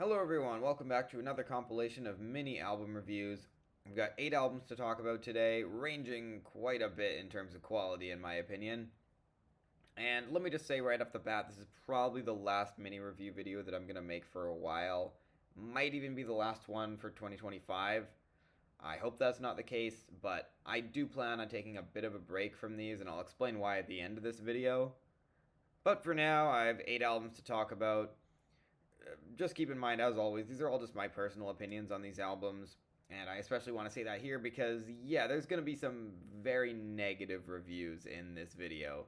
Hello everyone, welcome back to another compilation of mini album reviews. We've got 8 albums to talk about today, ranging quite a bit in terms of quality in my opinion. And let me just say right off the bat, this is probably the last mini review video that I'm going to make for a while. Might even be the last one for 2025. I hope that's not the case, but I do plan on taking a bit of a break from these, and I'll explain why at the end of this video. But for now, I have 8 albums to talk about. Just keep in mind, as always, these are all just my personal opinions on these albums. And I especially want to say that here because, yeah, there's going to be some very negative reviews in this video.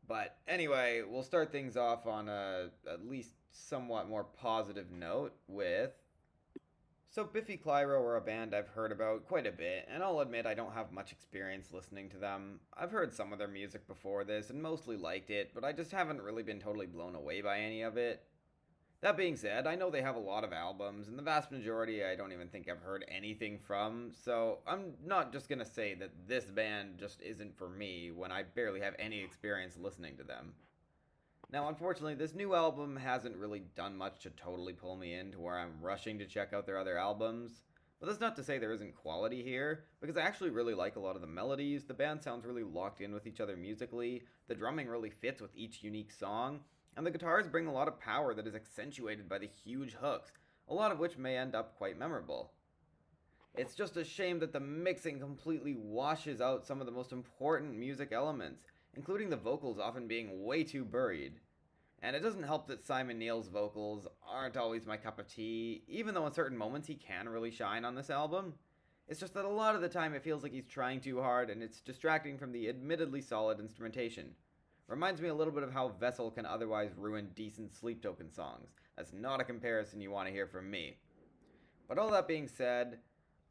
But anyway, we'll start things off on a at least somewhat more positive note with... So Biffy Clyro are a band I've heard about quite a bit, and I'll admit I don't have much experience listening to them. I've heard some of their music before this and mostly liked it, but I just haven't really been totally blown away by any of it. That being said, I know they have a lot of albums, and the vast majority I don't even think I've heard anything from, so I'm not just gonna say that this band just isn't for me when I barely have any experience listening to them. Now, unfortunately, this new album hasn't really done much to totally pull me in to where I'm rushing to check out their other albums, but that's not to say there isn't quality here, because I actually really like a lot of the melodies, the band sounds really locked in with each other musically, the drumming really fits with each unique song, and the guitars bring a lot of power that is accentuated by the huge hooks, a lot of which may end up quite memorable. It's just a shame that the mixing completely washes out some of the most important music elements, including the vocals often being way too buried. And it doesn't help that Simon Neil's vocals aren't always my cup of tea, even though in certain moments he can really shine on this album. It's just that a lot of the time it feels like he's trying too hard and it's distracting from the admittedly solid instrumentation. Reminds me a little bit of how Vessel can otherwise ruin decent Sleep Token songs. That's not a comparison you want to hear from me. But all that being said,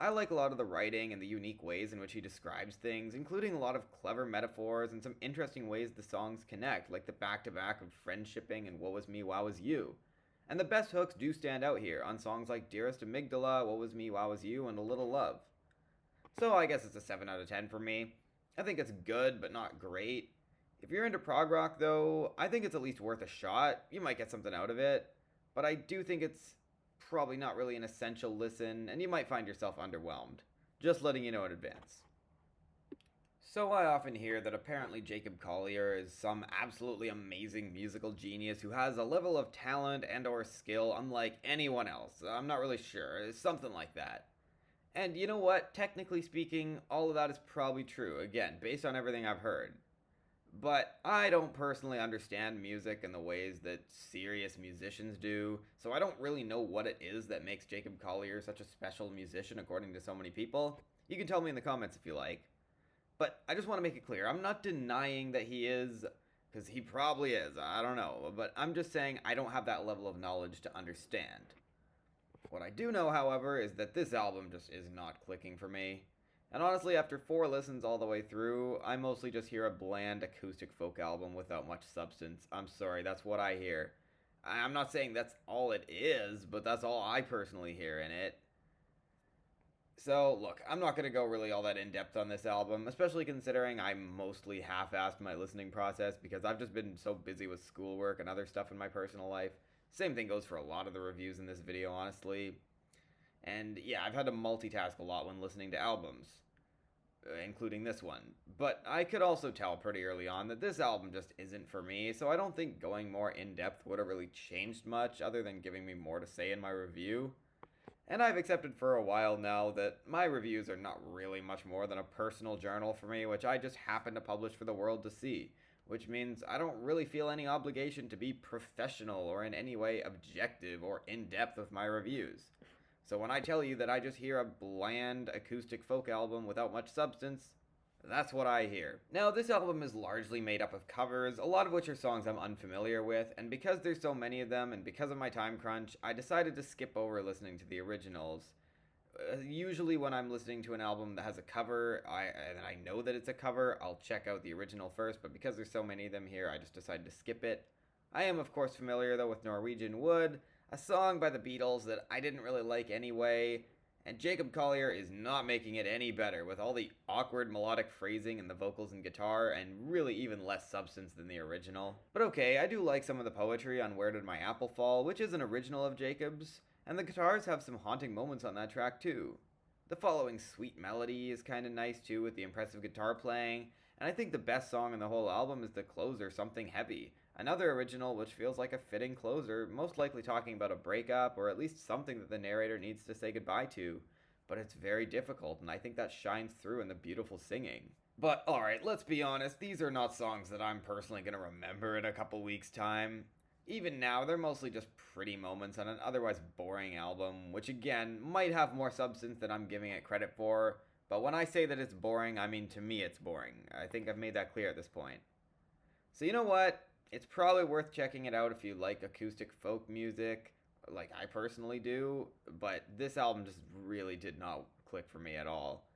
I like a lot of the writing and the unique ways in which he describes things, including a lot of clever metaphors and some interesting ways the songs connect, like the back-to-back of friendshipping and What Was Me, Wow Was You. And the best hooks do stand out here on songs like Dearest, Amygdala, What Was Me, Wow Was You, and A Little Love. So I guess it's a 7 out of 10 for me. I think it's good, but not great. If you're into prog rock, though, I think it's at least worth a shot. You might get something out of it. But I do think it's probably not really an essential listen, and you might find yourself underwhelmed. Just letting you know in advance. So I often hear that apparently Jacob Collier is some absolutely amazing musical genius who has a level of talent and or skill unlike anyone else. I'm not really sure. It's something like that. And you know what? Technically speaking, all of that is probably true. Again, based on everything I've heard. But I don't personally understand music in the ways that serious musicians do, so I don't really know what it is that makes Jacob Collier such a special musician according to so many people. You can tell me in the comments if you like. But I just want to make it clear, I'm not denying that he is, because he probably is, I don't know, but I'm just saying I don't have that level of knowledge to understand. What I do know, however, is that this album just is not clicking for me. And honestly, after 4 listens all the way through, I mostly just hear a bland acoustic folk album without much substance. I'm sorry, that's what I hear. I'm not saying that's all it is, but that's all I personally hear in it. So, look, I'm not going to go really all that in-depth on this album, especially considering I mostly half-assed my listening process because I've just been so busy with schoolwork and other stuff in my personal life. Same thing goes for a lot of the reviews in this video, honestly. And yeah, I've had to multitask a lot when listening to albums, including this one. But I could also tell pretty early on that this album just isn't for me, so I don't think going more in-depth would have really changed much other than giving me more to say in my review. And I've accepted for a while now that my reviews are not really much more than a personal journal for me, which I just happen to publish for the world to see. Which means I don't really feel any obligation to be professional or in any way objective or in-depth with my reviews. So when I tell you that I just hear a bland acoustic folk album without much substance, that's what I hear. Now, this album is largely made up of covers, a lot of which are songs I'm unfamiliar with, and because there's so many of them and because of my time crunch, I decided to skip over listening to the originals. Usually when I'm listening to an album that has a cover, and I know that it's a cover, I'll check out the original first, but because there's so many of them here, I just decided to skip it. I am, of course, familiar, though, with Norwegian Wood, a song by the Beatles that I didn't really like anyway, And Jacob Collier is not making it any better, with all the awkward melodic phrasing in the vocals and guitar, and really even less substance than the original. But okay, I do like some of the poetry on Where Did My Apple Fall, which is an original of Jacob's, and the guitars have some haunting moments on that track too. The following sweet melody is kinda nice too, with the impressive guitar playing, and I think the best song in the whole album is the closer, Something Heavy, another original which feels like a fitting closer, most likely talking about a breakup or at least something that the narrator needs to say goodbye to. But it's very difficult, and I think that shines through in the beautiful singing. But alright, let's be honest, these are not songs that I'm personally going to remember in a couple weeks' time. Even now, they're mostly just pretty moments on an otherwise boring album, which again, might have more substance than I'm giving it credit for. But when I say that it's boring, I mean to me it's boring. I think I've made that clear at this point. So you know what? It's probably worth checking it out if you like acoustic folk music, like I personally do, but this album just really did not click for me at all.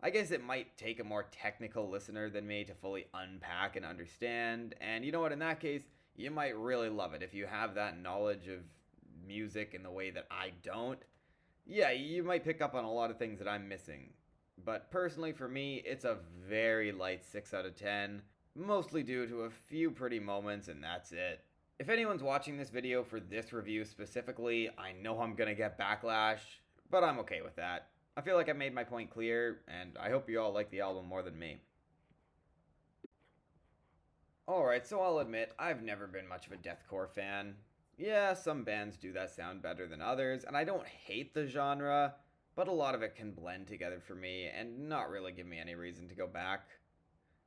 I guess it might take a more technical listener than me to fully unpack and understand, and you know what, in that case, you might really love it if you have that knowledge of music in the way that I don't. Yeah, you might pick up on a lot of things that I'm missing. But personally for me, it's a very light 6 out of 10, mostly due to a few pretty moments and that's it. If anyone's watching this video for this review specifically, I know I'm gonna get backlash, but I'm okay with that. I feel like I made my point clear, and I hope you all like the album more than me. Alright, so I'll admit, I've never been much of a deathcore fan. Yeah, some bands do that sound better than others, and I don't hate the genre, but a lot of it can blend together for me and not really give me any reason to go back.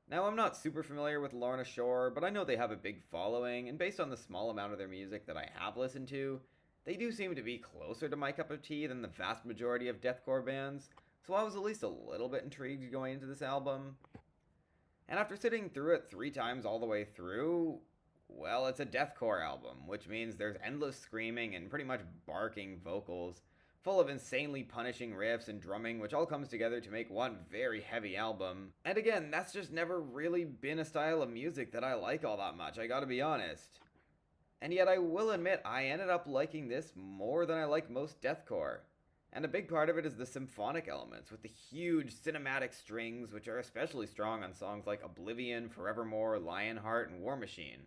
Now, I'm not super familiar with Lorna Shore, but I know they have a big following, and based on the small amount of their music that I have listened to, they do seem to be closer to my cup of tea than the vast majority of deathcore bands, so I was at least a little bit intrigued going into this album. And after sitting through it 3 times all the way through, well, it's a deathcore album, which means there's endless screaming and pretty much barking vocals, full of insanely punishing riffs and drumming, which all comes together to make one very heavy album. And again, that's just never really been a style of music that I like all that much, I gotta be honest. And yet I will admit, I ended up liking this more than I like most deathcore. And a big part of it is the symphonic elements, with the huge cinematic strings, which are especially strong on songs like Oblivion, Forevermore, Lionheart, and War Machine.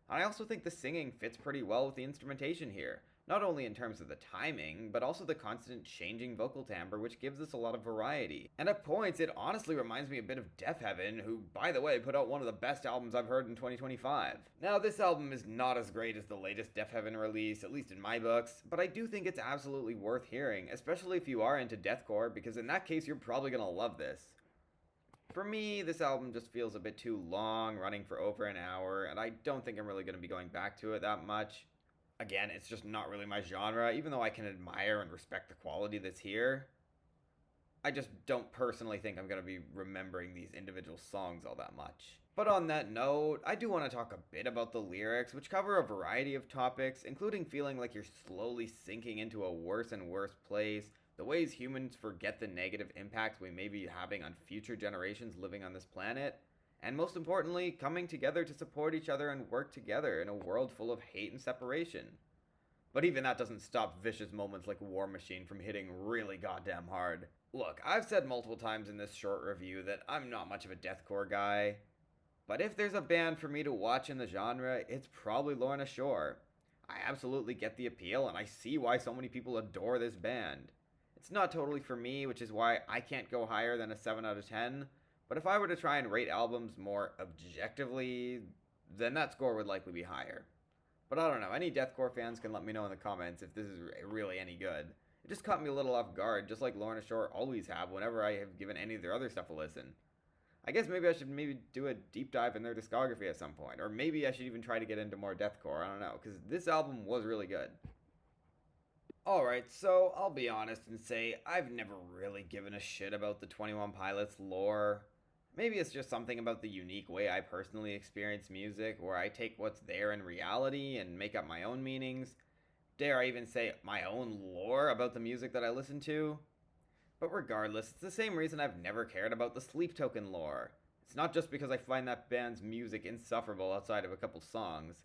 I also think the singing fits pretty well with the instrumentation here, not only in terms of the timing, but also the constant changing vocal timbre, which gives us a lot of variety. And at points, it honestly reminds me a bit of Deafheaven, who, by the way, put out one of the best albums I've heard in 2025. Now, this album is not as great as the latest Deafheaven release, at least in my books, but I do think it's absolutely worth hearing, especially if you are into deathcore, because in that case, you're probably gonna love this. For me, this album just feels a bit too long, running for over an hour, and I don't think I'm really gonna be going back to it that much. Again, it's just not really my genre, even though I can admire and respect the quality that's here. I just don't personally think I'm going to be remembering these individual songs all that much. But on that note, I do want to talk a bit about the lyrics, which cover a variety of topics, including feeling like you're slowly sinking into a worse and worse place, the ways humans forget the negative impacts we may be having on future generations living on this planet, and most importantly, coming together to support each other and work together in a world full of hate and separation. But even that doesn't stop vicious moments like War Machine from hitting really goddamn hard. Look, I've said multiple times in this short review that I'm not much of a deathcore guy, but if there's a band for me to watch in the genre, it's probably Lorna Shore. I absolutely get the appeal, and I see why so many people adore this band. It's not totally for me, which is why I can't go higher than a 7 out of 10, but if I were to try and rate albums more objectively, then that score would likely be higher. But I don't know, any deathcore fans can let me know in the comments if this is really any good. It just caught me a little off guard, just like Lorna Shore always have whenever I have given any of their other stuff a listen. I guess maybe I should do a deep dive in their discography at some point, or maybe I should even try to get into more deathcore, I don't know, because this album was really good. Alright, so I'll be honest and say I've never really given a shit about the 21 Pilots lore. Maybe it's just something about the unique way I personally experience music, where I take what's there in reality and make up my own meanings. Dare I even say my own lore about the music that I listen to? But regardless, it's the same reason I've never cared about the Sleep Token lore. It's not just because I find that band's music insufferable outside of a couple songs.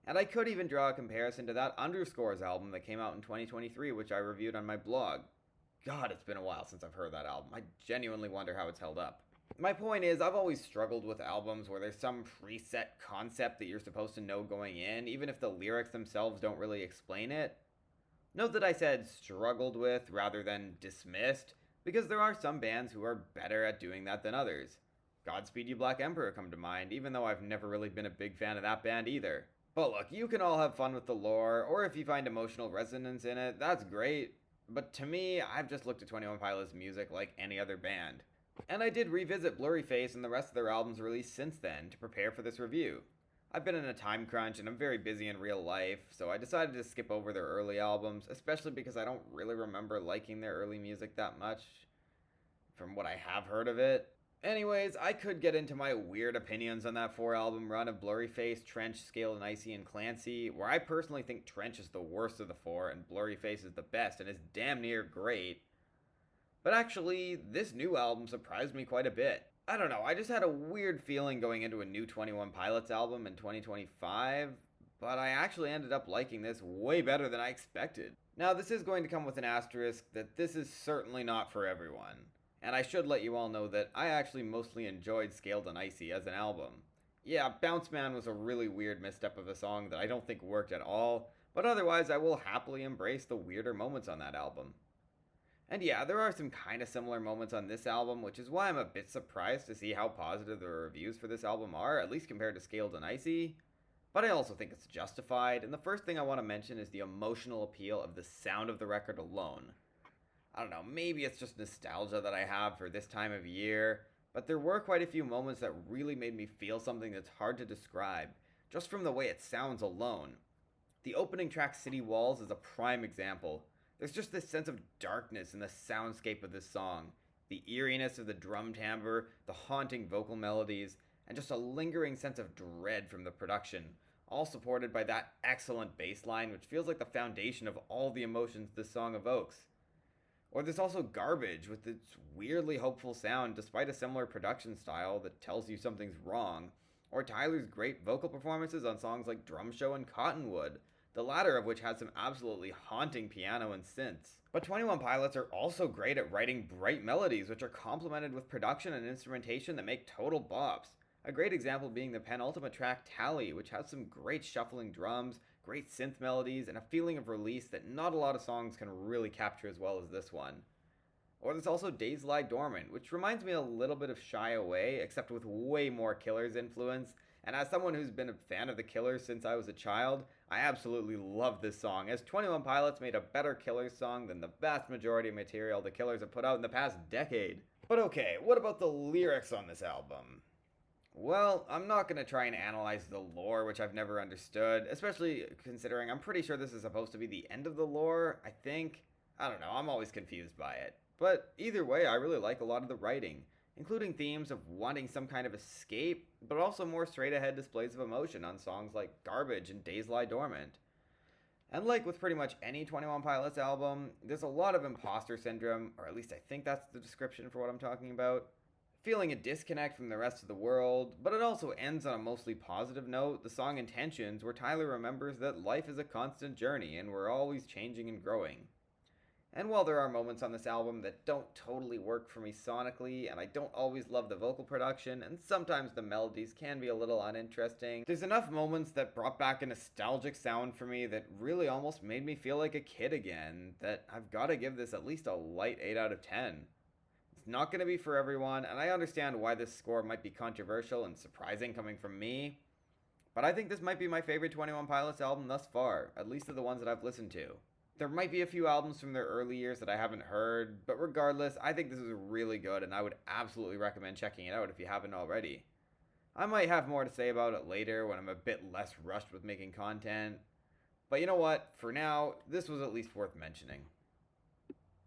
And I could even draw a comparison to that Underscores album that came out in 2023, which I reviewed on my blog. God, it's been a while since I've heard that album. I genuinely wonder how it's held up. My point is, I've always struggled with albums where there's some preset concept that you're supposed to know going in, even if the lyrics themselves don't really explain it. Note that I said struggled with rather than dismissed, because there are some bands who are better at doing that than others. Godspeed You Black Emperor come to mind, even though I've never really been a big fan of that band either. But look, you can all have fun with the lore, or if you find emotional resonance in it, that's great. But to me, I've just looked at 21 Pilots music like any other band. And I did revisit Blurryface and the rest of their albums released since then to prepare for this review. I've been in a time crunch and I'm very busy in real life, so I decided to skip over their early albums, especially because I don't really remember liking their early music that much, from what I have heard of it. Anyways, I could get into my weird opinions on that 4-album run of Blurryface, Trench, Scaled and Icy, and Clancy, where I personally think Trench is the worst of the 4 and Blurryface is the best and is damn near great. But actually, this new album surprised me quite a bit. I don't know, I just had a weird feeling going into a new 21 Pilots album in 2025, but I actually ended up liking this way better than I expected. Now, this is going to come with an asterisk that this is certainly not for everyone. And I should let you all know that I actually mostly enjoyed Scaled and Icy as an album. Yeah, Bounce Man was a really weird misstep of a song that I don't think worked at all, but otherwise I will happily embrace the weirder moments on that album. And yeah, there are some kind of similar moments on this album, which is why I'm a bit surprised to see how positive the reviews for this album are, at least compared to Scaled and Icy. But I also think it's justified, and the first thing I want to mention is the emotional appeal of the sound of the record alone. I don't know, maybe it's just nostalgia that I have for this time of year, but there were quite a few moments that really made me feel something that's hard to describe, just from the way it sounds alone. The opening track City Walls is a prime example. There's just this sense of darkness in the soundscape of this song, the eeriness of the drum timbre, the haunting vocal melodies, and just a lingering sense of dread from the production, all supported by that excellent bass line which feels like the foundation of all the emotions this song evokes. Or there's also Garbage, with its weirdly hopeful sound despite a similar production style that tells you something's wrong. Or Tyler's great vocal performances on songs like Drum Show and Cottonwood, the latter of which has some absolutely haunting piano and synths. But 21 Pilots are also great at writing bright melodies, which are complemented with production and instrumentation that make total bops. A great example being the penultimate track Tally, which has some great shuffling drums, great synth melodies, and a feeling of release that not a lot of songs can really capture as well as this one. Or there's also Days Lie Dormant, which reminds me a little bit of Shy Away, except with way more Killer's influence, and as someone who's been a fan of the Killers since I was a child, I absolutely love this song, as 21 Pilots made a better Killers song than the vast majority of material the Killers have put out in the past decade. But okay, what about the lyrics on this album? Well, I'm not going to try and analyze the lore, which I've never understood, especially considering I'm pretty sure this is supposed to be the end of the lore, I think. I don't know, I'm always confused by it. But either way, I really like a lot of the writing, including themes of wanting some kind of escape, but also more straight-ahead displays of emotion on songs like Garbage and Days Lie Dormant. And like with pretty much any 21 Pilots album, there's a lot of imposter syndrome, or at least I think that's the description for what I'm talking about. Feeling a disconnect from the rest of the world, but it also ends on a mostly positive note, the song Intentions, where Tyler remembers that life is a constant journey and we're always changing and growing. And while there are moments on this album that don't totally work for me sonically, and I don't always love the vocal production, and sometimes the melodies can be a little uninteresting, there's enough moments that brought back a nostalgic sound for me that really almost made me feel like a kid again, that I've got to give this at least a light 8 out of 10. Not going to be for everyone, and I understand why this score might be controversial and surprising coming from me, but I think this might be my favorite 21 Pilots album thus far, at least of the ones that I've listened to. There might be a few albums from their early years that I haven't heard, but regardless, I think this is really good, and I would absolutely recommend checking it out if you haven't already. I might have more to say about it later when I'm a bit less rushed with making content, but you know what, for now, this was at least worth mentioning.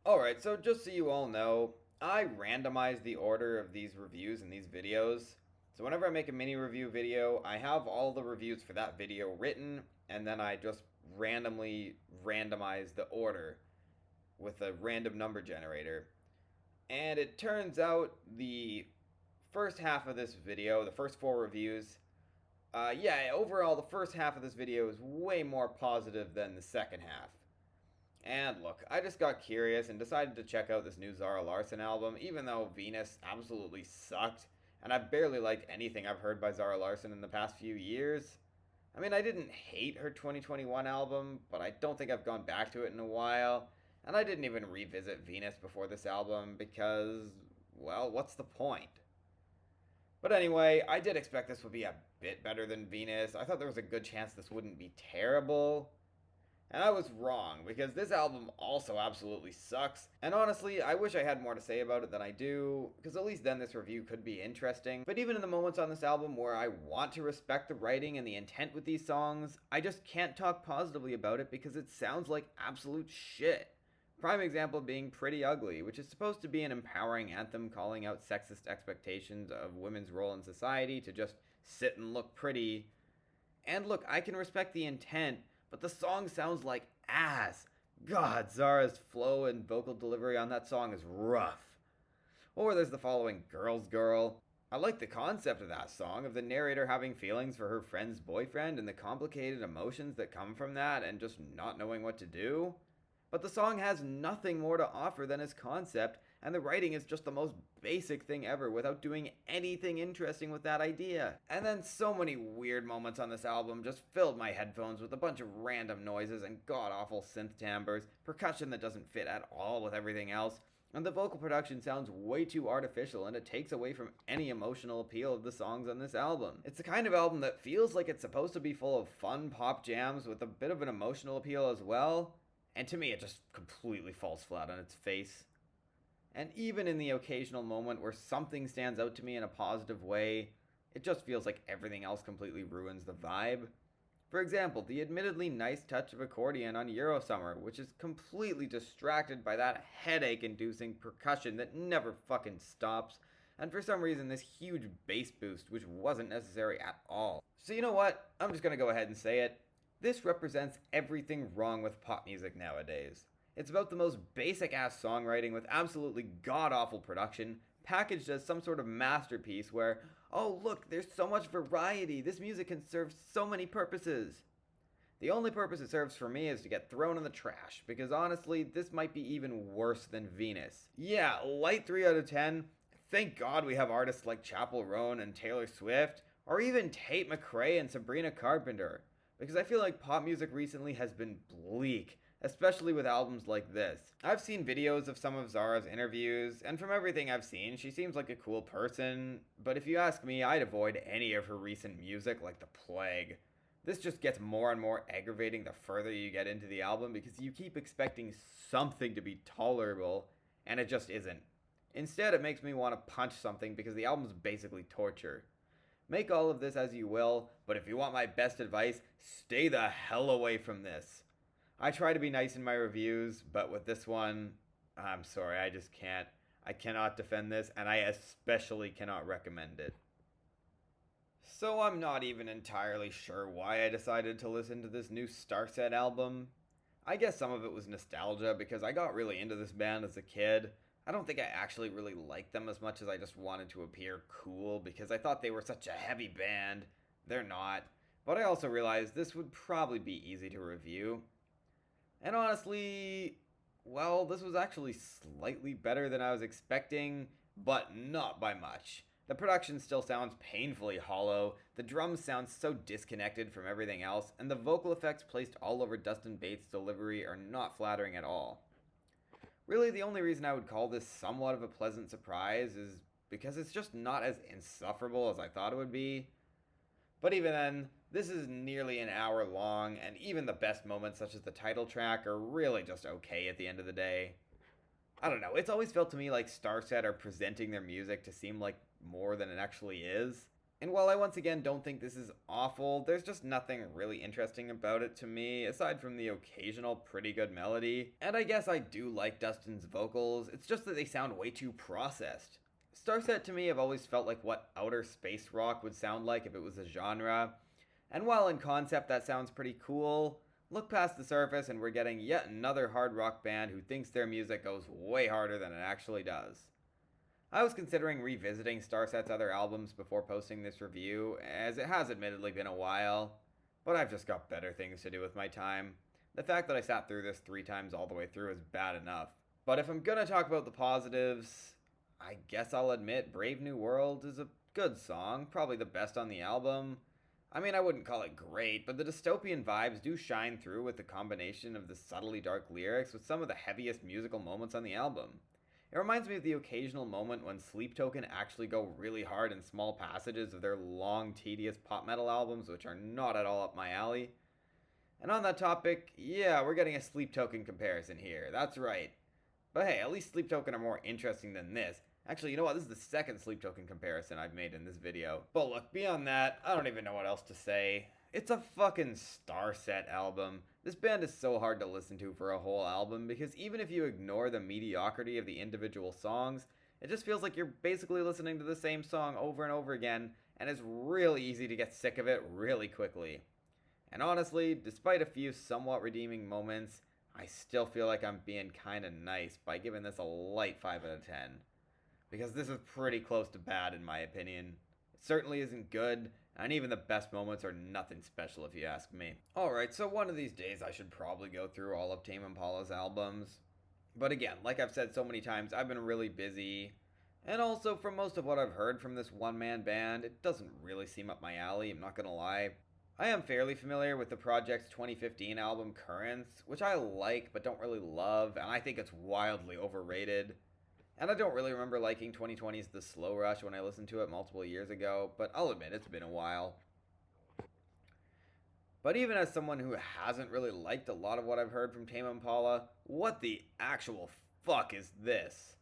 Alright, so just so you all know, I randomize the order of these reviews and these videos. So whenever I make a mini review video, I have all the reviews for that video written, and then I just randomly randomize the order with a random number generator. And it turns out the first half of this video, the first 4 reviews, overall the first half of this video is way more positive than the second half. And look, I just got curious and decided to check out this new Zara Larsson album, even though Venus absolutely sucked, and I've barely liked anything I've heard by Zara Larsson in the past few years. I mean, I didn't hate her 2021 album, but I don't think I've gone back to it in a while, and I didn't even revisit Venus before this album because, well, what's the point? But anyway, I did expect this would be a bit better than Venus. I thought there was a good chance this wouldn't be terrible. And I was wrong, because this album also absolutely sucks. And honestly, I wish I had more to say about it than I do, because at least then this review could be interesting. But even in the moments on this album where I want to respect the writing and the intent with these songs, I just can't talk positively about it because it sounds like absolute shit. Prime example being Pretty Ugly, which is supposed to be an empowering anthem calling out sexist expectations of women's role in society to just sit and look pretty. And look, I can respect the intent, but the song sounds like ass. God, Zara's flow and vocal delivery on that song is rough. Or there's the following Girl's Girl. I like the concept of that song, of the narrator having feelings for her friend's boyfriend and the complicated emotions that come from that and just not knowing what to do. But the song has nothing more to offer than its concept, and the writing is just the most basic thing ever without doing anything interesting with that idea. And then so many weird moments on this album just filled my headphones with a bunch of random noises and god-awful synth timbres, percussion that doesn't fit at all with everything else, and the vocal production sounds way too artificial and it takes away from any emotional appeal of the songs on this album. It's the kind of album that feels like it's supposed to be full of fun pop jams with a bit of an emotional appeal as well, and to me it just completely falls flat on its face. And even in the occasional moment where something stands out to me in a positive way, it just feels like everything else completely ruins the vibe. For example, the admittedly nice touch of accordion on Eurosummer, which is completely distracted by that headache-inducing percussion that never fucking stops, and for some reason this huge bass boost which wasn't necessary at all. So you know what? I'm just gonna go ahead and say it. This represents everything wrong with pop music nowadays. It's about the most basic-ass songwriting with absolutely god-awful production, packaged as some sort of masterpiece where, oh look, there's so much variety, this music can serve so many purposes. The only purpose it serves for me is to get thrown in the trash, because honestly, this might be even worse than Venus. Yeah, light 3 out of 10. Thank God we have artists like Chappell Roan and Taylor Swift, or even Tate McRae and Sabrina Carpenter, because I feel like pop music recently has been bleak, especially with albums like this. I've seen videos of some of Zara's interviews, and from everything I've seen, she seems like a cool person, but if you ask me, I'd avoid any of her recent music like the plague. This just gets more and more aggravating the further you get into the album because you keep expecting something to be tolerable, and it just isn't. Instead, it makes me want to punch something because the album's basically torture. Make all of this as you will, but if you want my best advice, stay the hell away from this. I try to be nice in my reviews, but with this one, I'm sorry, I just can't. I cannot defend this, and I especially cannot recommend it. So I'm not even entirely sure why I decided to listen to this new Starset album. I guess some of it was nostalgia, because I got really into this band as a kid. I don't think I actually really liked them as much as I just wanted to appear cool, because I thought they were such a heavy band. They're not. But I also realized this would probably be easy to review. And honestly, well, this was actually slightly better than I was expecting, but not by much. The production still sounds painfully hollow, the drums sound so disconnected from everything else, and the vocal effects placed all over Dustin Bates' delivery are not flattering at all. Really, the only reason I would call this somewhat of a pleasant surprise is because it's just not as insufferable as I thought it would be. But even then, this is nearly an hour long, and even the best moments, such as the title track, are really just okay at the end of the day. I don't know, it's always felt to me like Starset are presenting their music to seem like more than it actually is. And while I once again don't think this is awful, there's just nothing really interesting about it to me, aside from the occasional pretty good melody. And I guess I do like Dustin's vocals, it's just that they sound way too processed. Starset to me have always felt like what outer space rock would sound like if it was a genre. And while in concept that sounds pretty cool, look past the surface and we're getting yet another hard rock band who thinks their music goes way harder than it actually does. I was considering revisiting Starset's other albums before posting this review, as it has admittedly been a while, but I've just got better things to do with my time. the fact that I sat through this 3 times all the way through is bad enough. But if I'm gonna talk about the positives, I guess I'll admit Brave New World is a good song, probably the best on the album. I mean, I wouldn't call it great, but the dystopian vibes do shine through with the combination of the subtly dark lyrics with some of the heaviest musical moments on the album. It reminds me of the occasional moment when Sleep Token actually go really hard in small passages of their long, tedious pop metal albums, which are not at all up my alley. And on that topic, yeah, we're getting a Sleep Token comparison here, that's right. But hey, at least Sleep Token are more interesting than this. Actually, you know what? This is the second Sleep Token comparison I've made in this video. But look, beyond that, I don't even know what else to say. It's a fucking star-set album. This band is so hard to listen to for a whole album because even if you ignore the mediocrity of the individual songs, it just feels like you're basically listening to the same song over and over again, and it's really easy to get sick of it really quickly. And honestly, despite a few somewhat redeeming moments, I still feel like I'm being kinda nice by giving this a light 5 out of 10. Because this is pretty close to bad in my opinion. It certainly isn't good, and even the best moments are nothing special if you ask me. Alright, so one of these days I should probably go through all of Tame Impala's albums. But again, like I've said so many times, I've been really busy. And also, from most of what I've heard from this one-man band, it doesn't really seem up my alley, I'm not gonna lie. I am fairly familiar with the project's 2015 album Currents, which I like but don't really love, and I think it's wildly overrated. And I don't really remember liking 2020's The Slow Rush when I listened to it multiple years ago, but I'll admit it's been a while. But even as someone who hasn't really liked a lot of what I've heard from Tame Impala, what the actual fuck is this?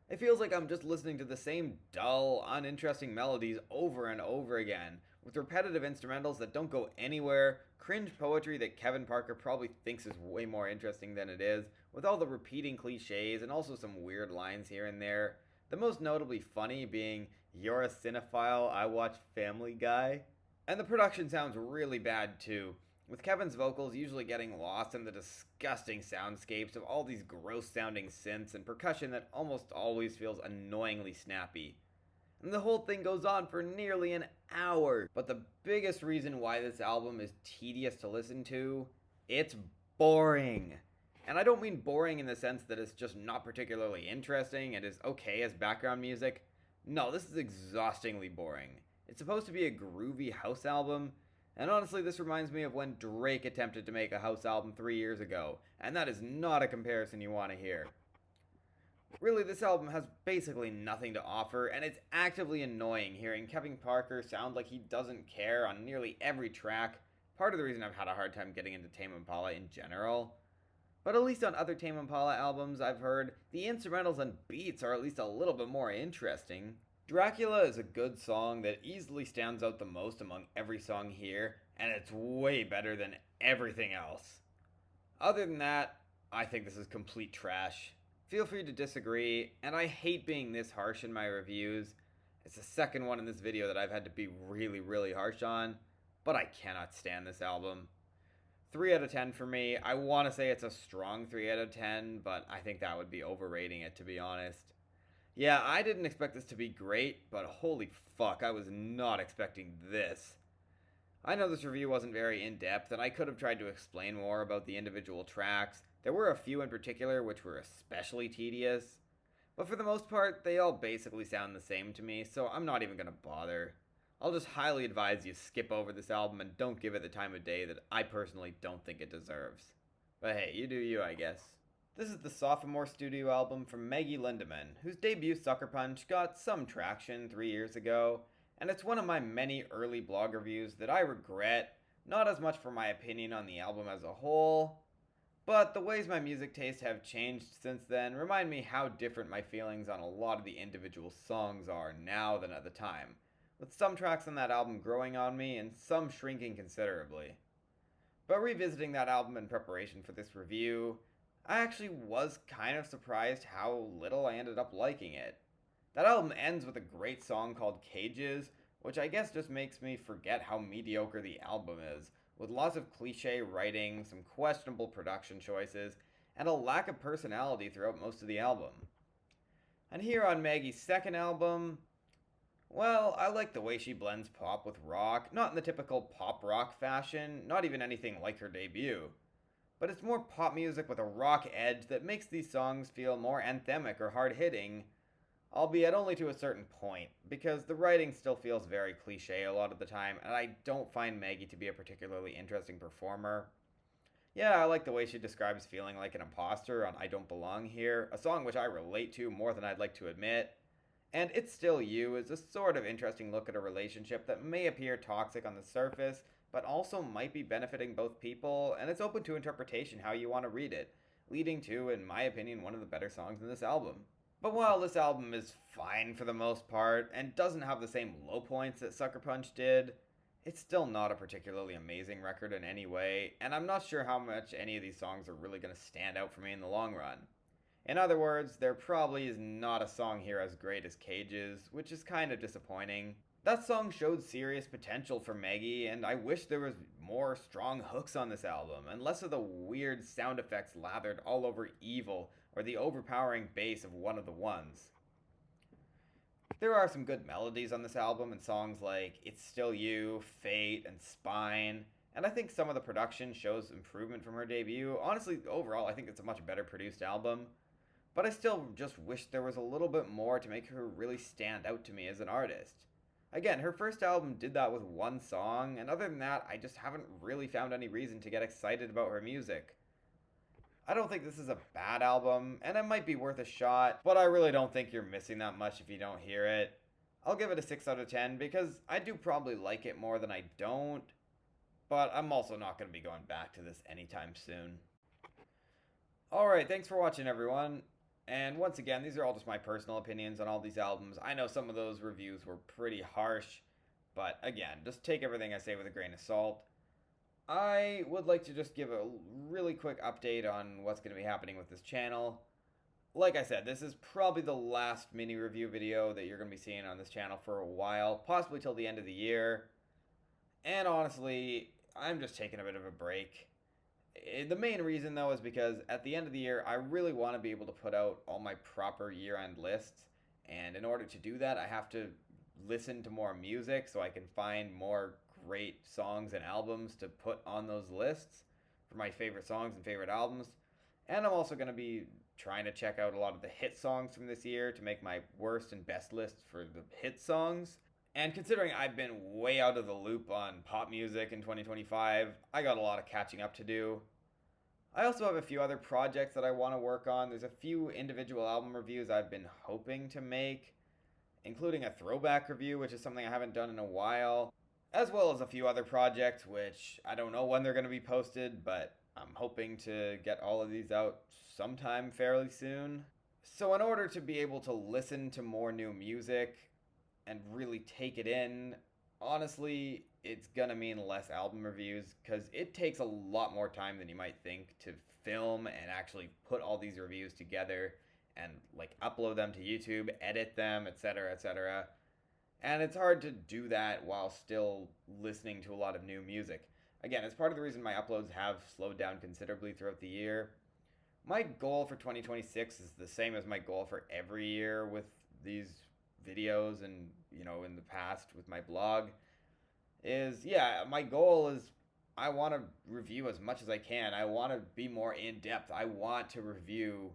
It feels like I'm just listening to the same dull, uninteresting melodies over and over again, with repetitive instrumentals that don't go anywhere, cringe poetry that Kevin Parker probably thinks is way more interesting than it is, with all the repeating cliches and also some weird lines here and there. The most notably funny being, "You're a cinephile, I watch Family Guy." And the production sounds really bad too, with Kevin's vocals usually getting lost in the disgusting soundscapes of all these gross sounding synths and percussion that almost always feels annoyingly snappy. And the whole thing goes on for nearly an hour. But the biggest reason why this album is tedious to listen to, it's boring. And I don't mean boring in the sense that it's just not particularly interesting and is okay as background music. No, this is exhaustingly boring. It's supposed to be a groovy house album, and honestly this reminds me of when Drake attempted to make a house album 3 years ago, and that is not a comparison you want to hear. Really, this album has basically nothing to offer, and it's actively annoying hearing Kevin Parker sound like he doesn't care on nearly every track, part of the reason I've had a hard time getting into Tame Impala in general. But at least on other Tame Impala albums I've heard, the instrumentals and beats are at least a little bit more interesting. Dracula is a good song that easily stands out the most among every song here, and it's way better than everything else. Other than that, I think this is complete trash. Feel free to disagree, and I hate being this harsh in my reviews. It's the second one in this video that I've had to be really harsh on, but I cannot stand this album. 3 out of 10 for me. I want to say it's a strong 3 out of 10, but I think that would be overrating it, to be honest. Yeah, I didn't expect this to be great, but holy fuck, I was not expecting this. I know this review wasn't very in-depth, and I could have tried to explain more about the individual tracks. There were a few in particular which were especially tedious, but for the most part, they all basically sound the same to me, so I'm not even gonna bother. I'll just highly advise you skip over this album and don't give it the time of day that I personally don't think it deserves. But hey, you do you, I guess. This is the sophomore studio album from Maggie Lindemann, whose debut Sucker Punch got some traction 3 years ago, and it's one of my many early blog reviews that I regret, not as much for my opinion on the album as a whole, but the ways my music tastes have changed since then remind me how different my feelings on a lot of the individual songs are now than at the time, with some tracks on that album growing on me and some shrinking considerably. But revisiting that album in preparation for this review, I actually was kind of surprised how little I ended up liking it. That album ends with a great song called Cages, which I guess just makes me forget how mediocre the album is, with lots of cliche writing, some questionable production choices, and a lack of personality throughout most of the album. And here on Maggie's second album, well, I like the way she blends pop with rock, not in the typical pop rock fashion, not even anything like her debut. but it's more pop music with a rock edge that makes these songs feel more anthemic or hard-hitting, albeit only to a certain point, because the writing still feels very cliche a lot of the time, and I don't find Maggie to be a particularly interesting performer. Yeah, I like the way she describes feeling like an imposter on I Don't Belong Here, a song which I relate to more than I'd like to admit. And It's Still You is a sort of interesting look at a relationship that may appear toxic on the surface, but also might be benefiting both people, and it's open to interpretation how you want to read it, leading to, in my opinion, one of the better songs in this album. But while this album is fine for the most part, and doesn't have the same low points that Sucker Punch did, it's still not a particularly amazing record in any way, and I'm not sure how much any of these songs are really going to stand out for me in the long run. In other words, there probably is not a song here as great as Cage's, which is kind of disappointing. That song showed serious potential for Maggie, and I wish there was more strong hooks on this album, and less of the weird sound effects lathered all over Evil or the overpowering bass of One of the Ones. There are some good melodies on this album and songs like It's Still You, Fate, and Spine, and I think some of the production shows improvement from her debut. Honestly, overall, I think it's a much better produced album, but I still just wish there was a little bit more to make her really stand out to me as an artist. Again, her first album did that with one song, and other than that, I just haven't really found any reason to get excited about her music. I don't think this is a bad album, and it might be worth a shot, but I really don't think you're missing that much if you don't hear it. I'll give it a 6 out of 10 because I do probably like it more than I don't, but I'm also not going to be going back to this anytime soon. Alright, thanks for watching everyone. And once again, these are all just my personal opinions on all these albums. I know some of those reviews were pretty harsh, but again, just take everything I say with a grain of salt. I would like to just give a really quick update on what's going to be happening with this channel. Like I said, this is probably the last mini review video that you're going to be seeing on this channel for a while, possibly till the end of the year. And honestly, I'm just taking a bit of a break. The main reason though is because at the end of the year, I really want to be able to put out all my proper year-end lists. And in order to do that, I have to listen to more music so I can find more great songs and albums to put on those lists for my favorite songs and favorite albums. And I'm also going to be trying to check out a lot of the hit songs from this year to make my worst and best list for the hit songs. And considering I've been way out of the loop on pop music in 2025, I got a lot of catching up to do. I also have a few other projects that I want to work on. There's a few individual album reviews I've been hoping to make, including a throwback review, which is something I haven't done in a while, as well as a few other projects, which I don't know when they're going to be posted, but I'm hoping to get all of these out sometime fairly soon. So in order to be able to listen to more new music and really take it in, honestly, it's going to mean less album reviews, because it takes a lot more time than you might think to film and actually put all these reviews together and like upload them to YouTube, edit them, etc., etc. And it's hard to do that while still listening to a lot of new music. Again, it's part of the reason my uploads have slowed down considerably throughout the year. My goal for 2026 is the same as my goal for every year with these videos and, in the past with my blog. My goal is I want to review as much as I can. I want to be more in-depth. I want to review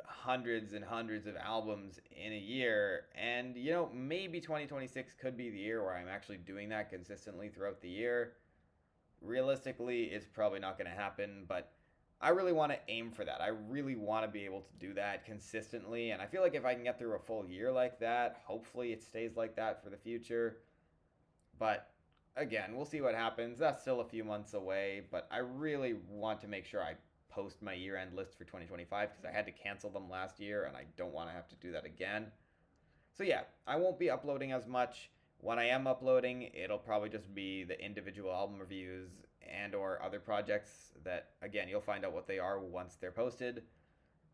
hundreds and hundreds of albums in a year, and maybe 2026 could be the year where I'm actually doing that consistently throughout the year. Realistically, it's probably not going to happen, but I really want to aim for that. I really want to be able to do that consistently, and I feel like if I can get through a full year like that, hopefully it stays like that for the future. But again, we'll see what happens. That's still a few months away, but I really want to make sure I post my year-end list for 2025 because I had to cancel them last year and I don't want to have to do that again. So yeah, I won't be uploading as much. When I am uploading, it'll probably just be the individual album reviews and or other projects that, again, you'll find out what they are once they're posted.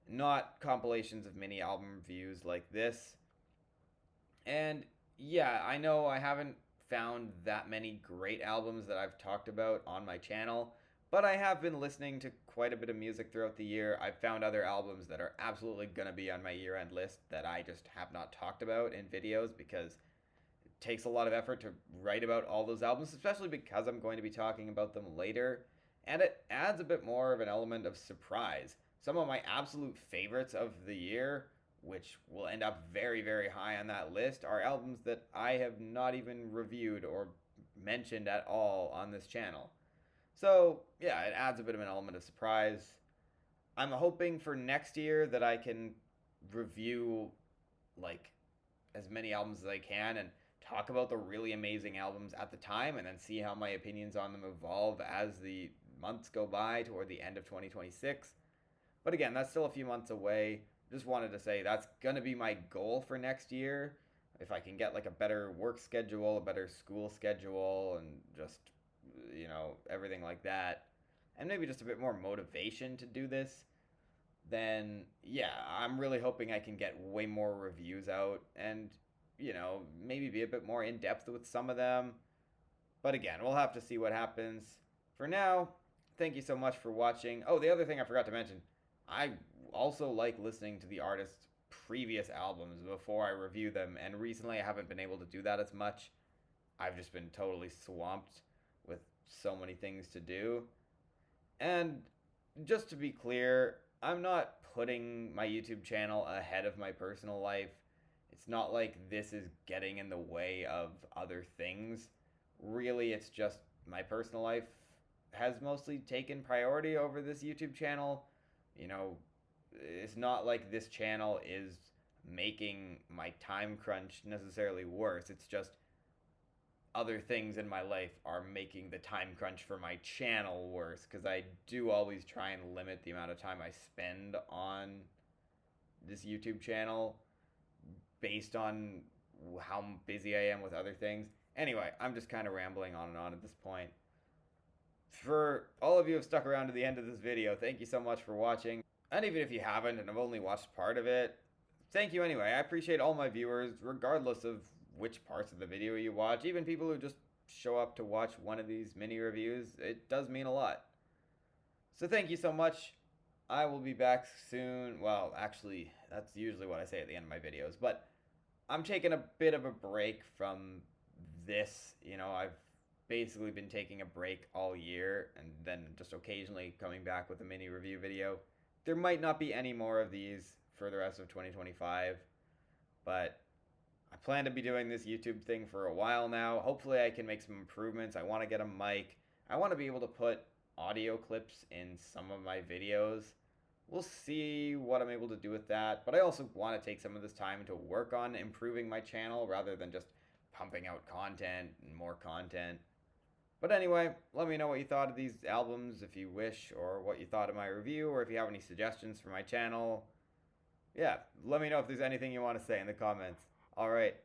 Not compilations of mini album reviews like this. And yeah, I know I haven't found that many great albums that I've talked about on my channel, but I have been listening to quite a bit of music throughout the year. I've found other albums that are absolutely going to be on my year-end list that I just have not talked about in videos because it takes a lot of effort to write about all those albums, especially because I'm going to be talking about them later. and it adds a bit more of an element of surprise. Some of my absolute favorites of the year, which will end up very, very high on that list, are albums that I have not even reviewed or mentioned at all on this channel. So, yeah, it adds a bit of an element of surprise. I'm hoping for next year that I can review like as many albums as I can and talk about the really amazing albums at the time and then see how my opinions on them evolve as the months go by toward the end of 2026. But again, that's still a few months away. Just wanted to say that's going to be my goal for next year. If I can get like a better work schedule, a better school schedule, and just, everything like that, and maybe just a bit more motivation to do this, then yeah, I'm really hoping I can get way more reviews out and, maybe be a bit more in depth with some of them. But again, we'll have to see what happens. For now, thank you so much for watching. Oh, the other thing I forgot to mention, I also like listening to the artist's previous albums before I review them, and recently I haven't been able to do that as much. I've just been totally swamped with so many things to do. And just to be clear, I'm not putting my YouTube channel ahead of my personal life. It's not like this is getting in the way of other things. Really, it's just my personal life has mostly taken priority over this YouTube channel. It's not like this channel is making my time crunch necessarily worse. It's just other things in my life are making the time crunch for my channel worse, because I do always try and limit the amount of time I spend on this YouTube channel based on how busy I am with other things. Anyway, I'm just kind of rambling on and on at this point. For all of you who have stuck around to the end of this video, thank you so much for watching. And even if you haven't and have only watched part of it, thank you anyway. I appreciate all my viewers, regardless of which parts of the video you watch. Even people who just show up to watch one of these mini reviews, it does mean a lot. So thank you so much. I will be back soon. Well, actually, that's usually what I say at the end of my videos, but I'm taking a bit of a break from this. I've basically been taking a break all year and then just occasionally coming back with a mini review video. There might not be any more of these for the rest of 2025, but I plan to be doing this YouTube thing for a while now. Hopefully I can make some improvements. I want to get a mic. I want to be able to put audio clips in some of my videos. We'll see what I'm able to do with that, but I also want to take some of this time to work on improving my channel rather than just pumping out content and more content. But anyway, let me know what you thought of these albums if you wish, or what you thought of my review, or if you have any suggestions for my channel. Yeah, let me know if there's anything you want to say in the comments. Alright,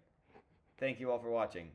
thank you all for watching.